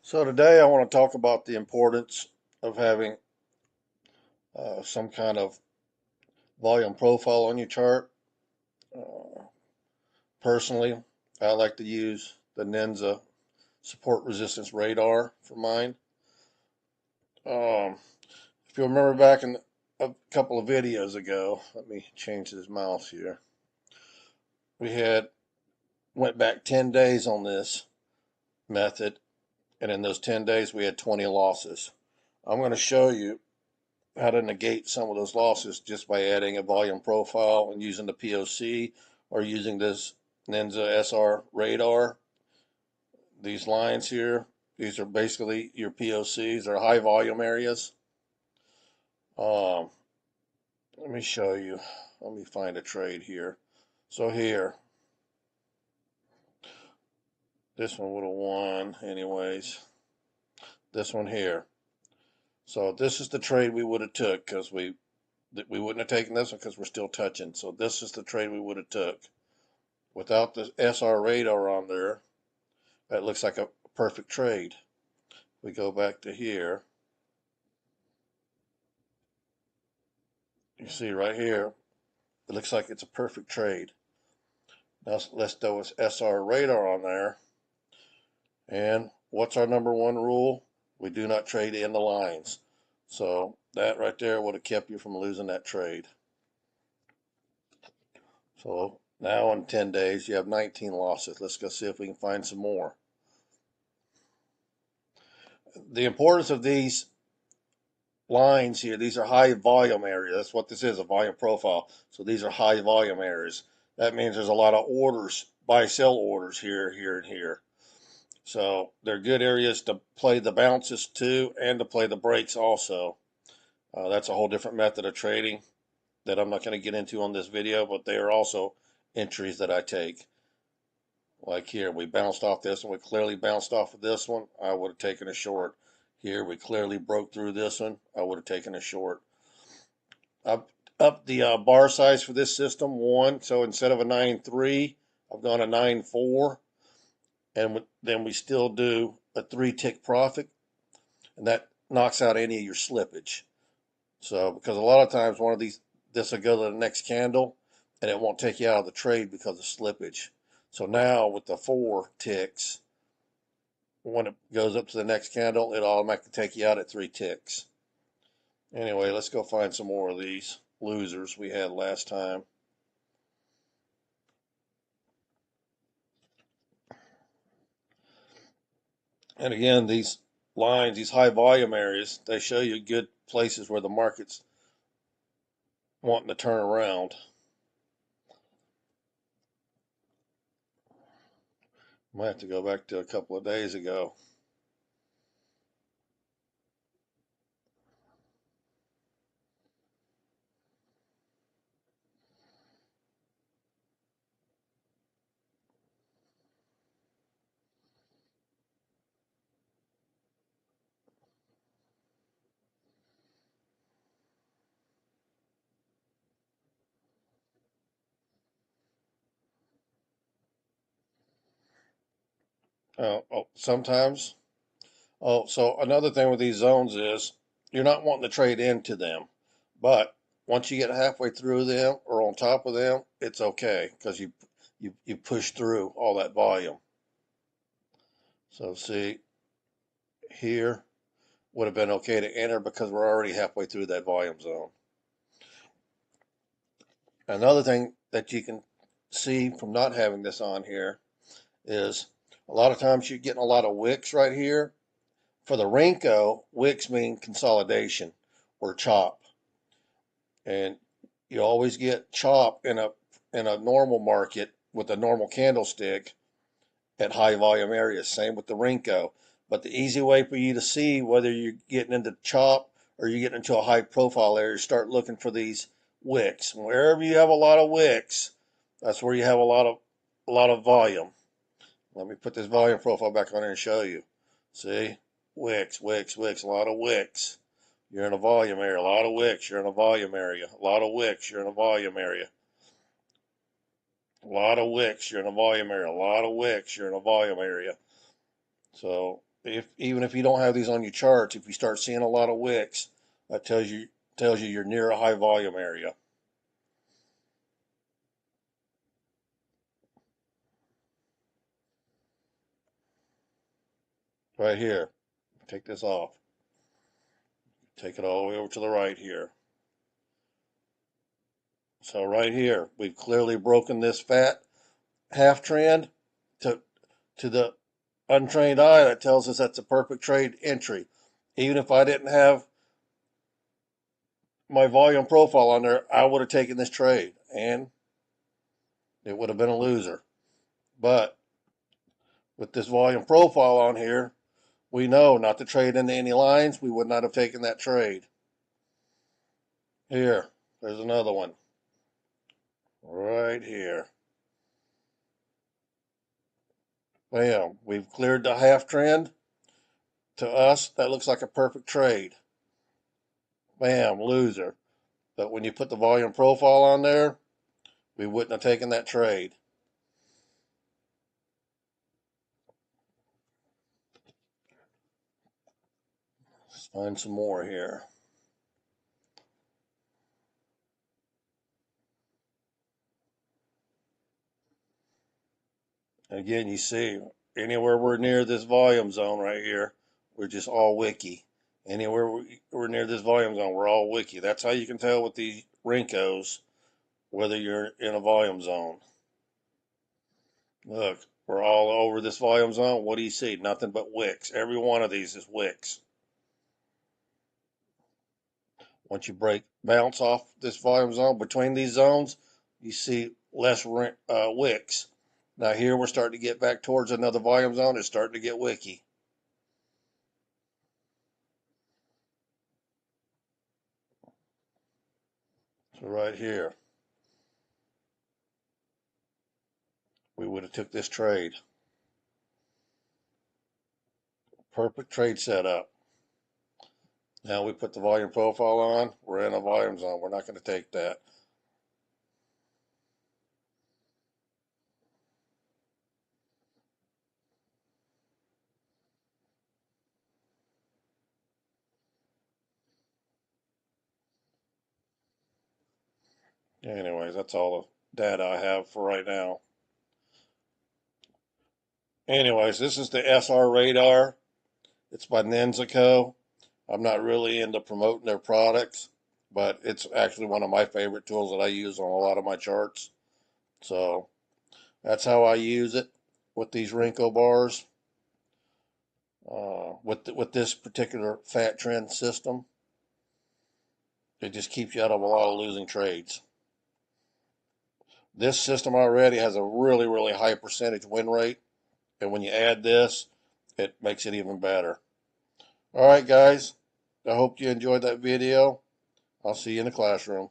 So today I want to talk about the importance of having some kind of volume profile on your chart. Uh, Personally, I like to use the Ninja support resistance radar for mine. Um, if you remember back in a couple of videos ago, let me change this mouse here. We went back 10 days on this method, and in those 10 days we had 20 losses. I'm going to show you how to negate some of those losses just by adding a volume profile and using the POC or using this Ninja SR radar. These lines here, these are basically your POCs or high volume areas. Um, Let me show you. Let me find a trade here. So here, this one would have won anyways. This one here. So this is the trade we would have took because we wouldn't have taken this one because we're still touching. So this is the trade we would have took. Without the SR radar on there, that looks like a perfect trade. We go back to here. You see right here, it looks like it's a perfect trade. Now let's throw this SR radar on there. And what's our number one rule? We do not trade in the lines. So that right there would have kept you from losing that trade. So now in 10 days, you have 19 losses. Let's go see if we can find some more. The importance of these lines here, these are high volume areas. That's what this is, a volume profile. So these are high volume areas. That means there's a lot of orders, buy sell orders here, here, and here. So they're good areas to play the bounces too and to play the breaks also. That's a whole different method of trading that I'm not going to get into on this video, but they are also entries that I take. Like here, we bounced off this one. We clearly bounced off of this one. I would have taken a short. Here, we clearly broke through this one. I would have taken a short. Up the bar size for this system, 1. So instead of a 9.3, I've gone a 9.4. And then we still do a 3-tick profit. And that knocks out any of your slippage. So, because a lot of times this will go to the next candle and it won't take you out of the trade because of slippage. So now with the 4 ticks, when it goes up to the next candle, it'll automatically take you out at 3 ticks. Anyway, let's go find some more of these losers we had last time. And again, these lines, these high volume areas, they show you good places where the market's wanting to turn around. Might have to go back to a couple of days ago. Sometimes. So another thing with these zones is you're not wanting to trade into them, but once you get halfway through them or on top of them, it's okay because you push through all that volume. So see here would have been okay to enter because we're already halfway through that volume zone. Another thing that you can see from not having this on here is a lot of times you're getting a lot of wicks right here. For the Renko, wicks mean consolidation or chop. And you always get chop in a normal market with a normal candlestick at high volume areas. Same with the Renko. But the easy way for you to see whether you're getting into chop or you're getting into a high profile area, start looking for these wicks. Wherever you have a lot of wicks, that's where you have a lot of volume. Let me put this volume profile back on here and show you. See? Wicks, wicks, wicks, a lot of wicks. You're in a volume area. A lot of wicks, you're in a volume area. A lot of wicks, you're in a volume area. A lot of wicks, you're in a volume area. A lot of wicks, you're in a volume area. So even if you don't have these on your charts, if you start seeing a lot of wicks, that tells you you're near a high volume area. Right here. Take this off. Take it all the way over to the right here. So right here, we've clearly broken this fat half trend to the untrained eye. That tells us that's a perfect trade entry. Even if I didn't have my volume profile on there, I would have taken this trade and it would have been a loser. But with this volume profile on here, we know not to trade into any lines. We would not have taken that trade. Here, there's another one. Right here. Bam. We've cleared the half trend. To us, that looks like a perfect trade. Bam, loser. But when you put the volume profile on there, we wouldn't have taken that trade. Let's find some more here. Again, you see, anywhere we're near this volume zone right here, we're just all wicky. Anywhere we're near this volume zone, we're all wicky. That's how you can tell with these Rincos whether you're in a volume zone. Look, we're all over this volume zone. What do you see? Nothing but wicks. Every one of these is wicks. Once you bounce off this volume zone, between these zones, you see less wicks. Now here we're starting to get back towards another volume zone. It's starting to get wicky. So right here, we would have took this trade. Perfect trade setup. Now we put the volume profile on. We're in a volume zone. We're not going to take that. Anyways, that's all the data I have for right now. Anyways, this is the SR radar. It's by Nenzico. I'm not really into promoting their products, but it's actually one of my favorite tools that I use on a lot of my charts. So that's how I use it with these Rinko bars, with this particular fat trend system. It just keeps you out of a lot of losing trades. This system already has a really, really high percentage win rate, and when you add this, it makes it even better. All right, guys, I hope you enjoyed that video. I'll see you in the classroom.